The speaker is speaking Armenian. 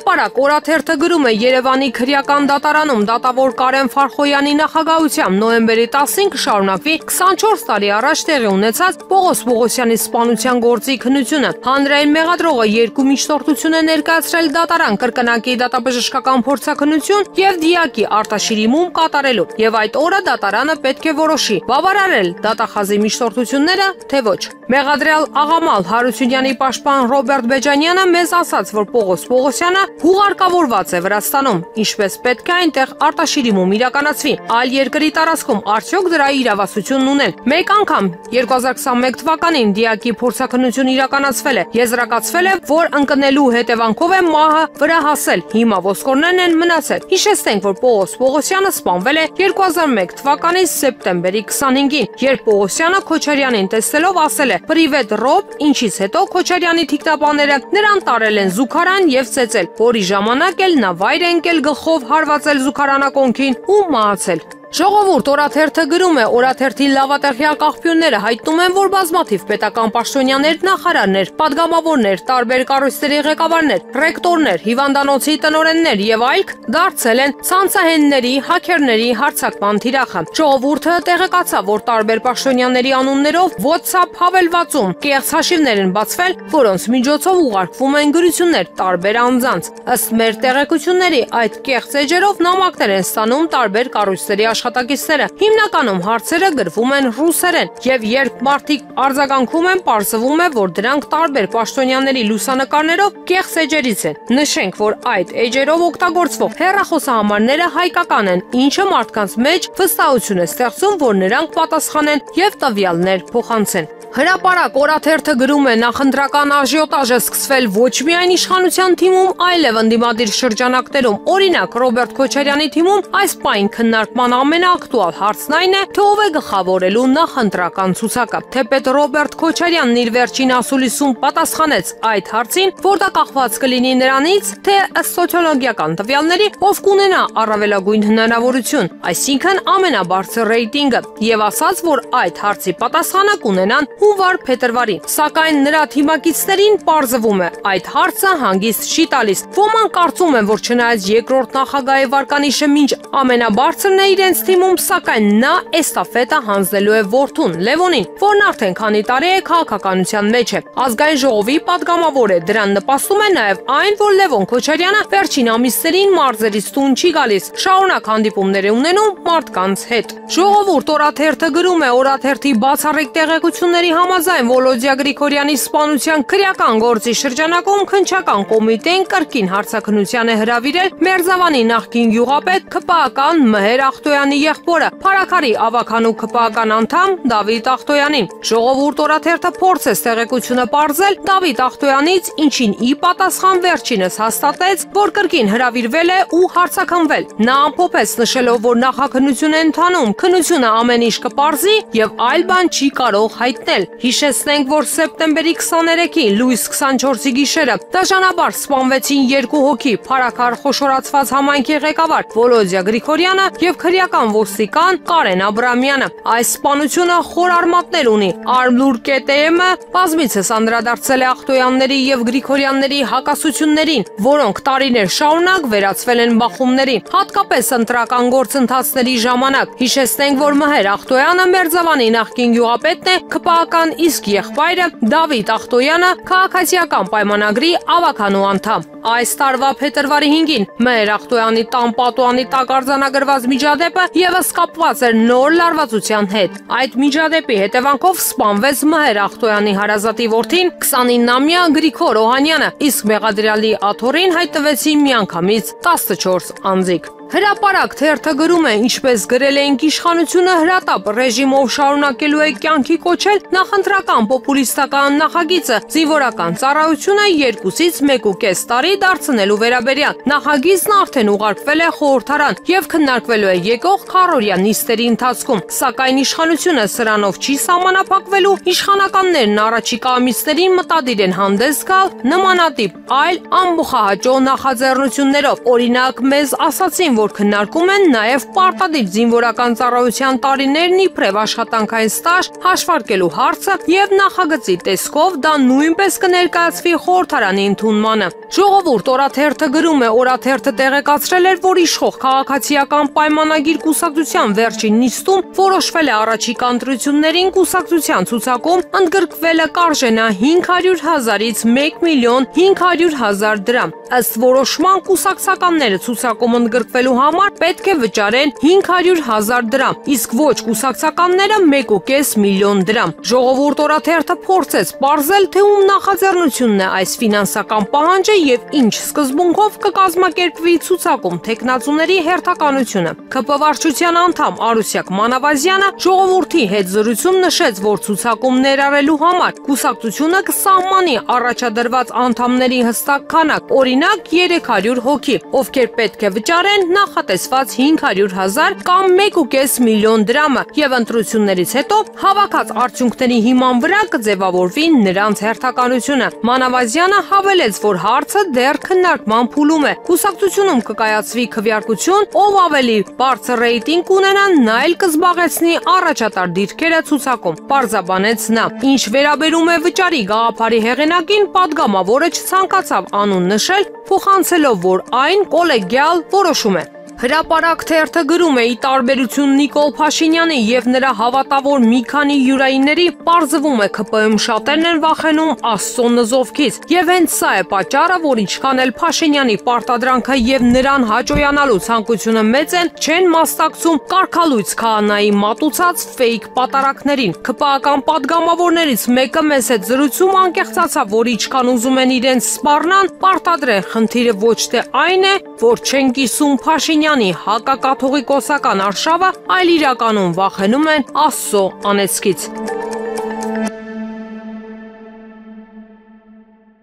Հրապարակ օրաթերթը գրում է Երևանի քրեական դատարանում դատավոր Կարեն Ֆարխոյանի նախագահությամբ նոյեմբերի 15 կշարունակվի 24 տարի առաջ տեղի ունեցած Պողոս Պողոսյանի սպանության գործի քննությունը։ Հանրային մեղադրողը երկու միջնորդություն է ներկայացրել դատարան կրկնակի դատաբժշկական փորձաքննություն եւ դիակի արտաշիրիմում կատարելու, եւ այդ օրը դատարանը պետք է որոշի բավարարել դատախազի միջնորդությունները, թե ոչ։ Մեղադրյալ Աղամալ Հարությունյանի պաշտպան Ռոբերտ Բեջանյանը մեզ ասաց, որ Պողոս Պողոսյանը հուղարկավորված է Վրաստանում, ինչպես պետք է այնտեղ արտաշիրիմում իրականացվի։ Այլ երկրի տարածքում արդյոք դրա իրավասությունն ունեն։ Մեկ անգամ 2021 թվականին դիակի փորձաքննություն իրականացվել է, եզրակացվել է, որ ընկնելու հետևանքով է մահը վրա հասել։ Հիմա ոսկորներն են մնացել։ Հիշեցնենք, որ Պողոս Պողոսյանը սպանվել է 2001 թվականի սեպտեմբերի 25-ին, երբ Պողոսյանը Քոչարյանին տեսնելով ասել է. «Պրիվետ Ռոբ», ինչից հետո Քոչարյանի թիկնապանները նրան տարել են զուգարան եւ ծեծել, որի ժամանակ էլ նա վայր է ընկել գլխով հարվածել զուգարանակոնքին ու մահացել։ Ժողովուրդ օրաթերթը գրում է, օրաթերթի լավատեղյակ աղբյուրները հայտնում են, որ բազմաթիվ պետական պաշտոնյաներ, նախարարներ, падգամավորներ, տարբեր կառույցների ղեկավարներ, ռեկտորներ, հիվանդանոցի տնօրեններ եւ այլք դարձել են ցանցահենների, հաքերների հարձակման թիրախը։ Ժողովուրդը տեղեկացավ, որ տարբեր պաշտոնյաների անուններով WhatsApp հավելվածում կեղծ հաշիվներ են բացվել, որոնց միջոցով ուղարկվում են գրություններ տարբեր անձանց։ Ըստ մեր տեղեկությունների, այդ կեղծ էջերով նամակներ են ստանում տարբեր կառույցների աշխատակիցները։ Հիմնականում հարցերը գրվում են ռուսերեն, եւ երբ մարդիկ արձագանքում են, պարզվում է, որ դրանք տարբեր պաշտոնյաների լուսանկարներով կեղծ էջերից են։ Նշենք, որ այդ էջերով օգտագործվող հեռախոսահամարները հայկական են, ինչը մարդկանց մեջ վստահություն է ստեղծում, որ նրանք պատասխանեն եւ տվյալներ փոխանցեն։ Հրապարակ օրաթերթը գրում է, նախընտրական աժիոտաժ է սկսվել ոչ միայն իշխանության թիմում, այլև ընդդիմադիր շրջանակներում։ Օրինակ, Ռոբերտ Քոչարյանի թիմում այս պահին քննարկման ամենաակտուալ հարցն այն է, թե ով է գլխավորելու նախընտրական ցուցակը։ Թեպետ Ռոբերտ Քոչարյանն իր վերջին ասուլիսում պատասխանեց այդ հարցին, որ դա կախված կլինի նրանից, թե ըստ սոցիոլոգիական տվյալների ով կունենա առավելագույն հնարավորություն, այսինքն ամենաբարձր ռեյտինգը, եւ ասաց, որ այդ հարցի պատասխանը կունենան հունվար-փետրվարին, սակայն նրա թիմակիցներին պարզվում է, այդ հարցը հանգիստ չի տալիս։ Ոմանք կարծում են, որ չնայած երկրորդ նախագահի վարկանիշը մինչ ամենաբարձրն է իրենց թիմում, սակայն նա էստաֆետը հանձնելու է որդուն Լևոնին, որն արդեն քանի տարի է քաղաքականության մեջ է։ Ազգային ժողովի падգամավոր է, դրան նպաստում է նաև այն, որ Լևոն Քոչարյանը վերջին ամիսներին մարզերից տուն չի գալիս, շարունակ հանդիպումներ է ունենում մարդկանց հետ։ Ժողովուրդ օրաթերթը գրում է, օրաթերթի բացառիկ տեղեկությունների համաձայն Վոլոդիա Գրիգորյանի սպանության քրեական գործի շրջանակում քննչական կոմիտեն կրկին հարցաքննության է հրավիրել Մերձավանի նախկին գյուղապետ ՔՊԱ-ական Մհեր Ախտոյանի եղբորը, Փարաքարի ավագանու ՔՊԱ-ական անդամ Դավիթ Ախտոյանին։ Ժողովուրդ օրաթերթը փորձեց տեղեկությունը պարզել Դավիթ Ախտոյանից, ինչին ի պատասխան վերջինս հաստատեց, որ կրկին հրավիրվել է ու հարցաքննվել։ Նա ամփոփեց նշելով, որ նախաքննություն է ընթանում, քննությունը ամեն ինչ կպարզի եւ այլ բան չի կարող հայտնել։ Հիշեցնենք, որ սեպտեմբերի 23-ին լույս 24-ի գիշերը դաժանաբար սպանվեցին երկու հոգի՝ Փարաքար խոշորացված համայնքի ղեկավար Վոլոդիա Գրիգորյանը եւ քրեական ոստիկան Կարեն Աբրամյանը։ Այս սպանությունը խոր արմատներ ունի։ Armlur.am-ը բազմիցս անդրադարձել է Ախտոյանների եւ Գրիգորյանների հակասություններին, որոնք տարիներ շարունակ վերածվել են բախումների, հատկապես ընտրական գործընթացների ժամանակ։ Հիշեցնենք, որ Մհեր Ախտոյանը Մերձավանի նախկին գյուղապետն է, ՔՊԱ-ական, իսկ եղբայրը Դավիթ Ախտոյանը քաղաքացիական պայմանագրի ավագանու անդամ։ Այս տարվա փետրվարի 5-ին Մհեր Ախտոյանի տան պատուանի տակ արձանագրված միջադեպը եւս կապված էր նոր լարվածության հետ։ Այդ միջադեպի հետևանքով սպանվեց Մհեր Ախտոյանի հարազատի որդին 29-ամյա Գրիգոր Օհանյանը, իսկ մեղադրյալի աթոռին հայտնվեցին միանգամից 14 անձիկ։ Հրապարակ թերթը գրում է, ինչպես գրել էինք, իշխանությունը հրատապ ռեժիմով շարունակելու է կյանքի կոչել նախընտրական պոպուլիստական նախագիծը զինվորական ծառայությունը 2-ից 1.5 տարի դարձնելու վերաբերյալ։ Նախագիծն արդեն ուղարկվել է խորհրդարան եւ քննարկվելու է եկող քառօրյա նիստերի ընթացքում, սակայն իշխանությունը սրանով չի սահմանափակվելու, իշխանականներն առաջիկա ամիսներին մտադիր են հանդես գալ նմանատիպ այլ ամբողջահաճո նախաձեռնություններով։ Օրինակ, մեզ ասացին, որ որ քննարկում են նաև պարտադիր զինվորական ծառայության տարիներն իբրև աշխատանքային ստաժ հաշվարկելու հարցը եւ նախագծի տեսքով դա նույնպես կներկայացվի խորհրդարանի ընդունմանը։ Ժողովուրդ օրաթերթը գրում է, օրաթերթը տեղեկացրել էր, որ իշխող քաղաքացիական պայմանագիր կուսակցության վերջին նիստում որոշվել է առաջիկա ընտրություններին կուսակցության ցուցակում ընդգրկվելը կարժենա 500,000-ից 1,500,000 դրամ։ Ըստ որոշման կուսակցականները ցուցակում ընդգրկվելու համար պետք է վճարեն 500,000 դրամ, իսկ ոչ կուսակցականները 1,5 միլիոն դրամ։ Ժողովուրդ օրաթերթը փորձեց պարզել, թե ում նախաձեռնությունն է այս ֆինանսական պահանջը եւ ինչ սկզբունքով կկազմակերպվի ցուցակում թեկնածուների հերթականությունը։ ԿՊ վարչության անդամ Արուսյակ Մանավազյանը ժողովրդի հետ զրույցում նշեց, որ ցուցակում ներառելու համար կուսակցությունը կսահմանի առաջադրված անդամների հստակ քանակ, օրինակ 300 հոգի, ովքեր պետք է վճարեն նախատեսված 500,000 կամ 1,5 միլիոն դրամը եւ ընտրություններից հետո հավաքած արդյունքների հիման վրա կձևավորվի նրանց հերթականությունը։ Մանավազյանը հավելեց, որ հարցը դեռ քննարկման փուլում է։ Կուսակցությունում կկայացվի քվեարկություն, ով ավելի բարձր ռեյտինգ ունենա, նա էլ կզբաղեցնի առաջատար դիրքերը ցուցակում, պարզաբանեց նա։ Ինչ վերաբերում է վճարի գաղափարի հեղինակին, падգամավորը չցանկացավ անուն նշել, փոխանցելով, որ այն կոլեգիալ որոշում է։ Հրապարակ թերթը գրում է, ի տարբերություն Նիկոլ Փաշինյանի եւ նրա հավատավոր մի քանի յուրայինների, պարզվում է ԿՊ-ում շատերն են վախենում Աստծո նզովքից, եւ հենց սա է պատճառը, որ ինչքան էլ Փաշինյանի պարտադրանքը եւ նրան հաճոյանալու ցանկությունը մեծ են, չեն մասնակցում կարգալույց քահանայի մատուցած ֆեյք պատարակներին։ ԿՊ-ական падգամավորներից մեկը մեզ հետ զրույցում անկեղծացավ, որ ինչքան ուզում են իրենց սպառնան, պարտադրեն, խնդիրը ոչ թե այն է, որ չեն կիսում Փաշինյանի հակակաթողիկոսական արշավը, այլ իրականում վախենում են Աստծո անեծքից։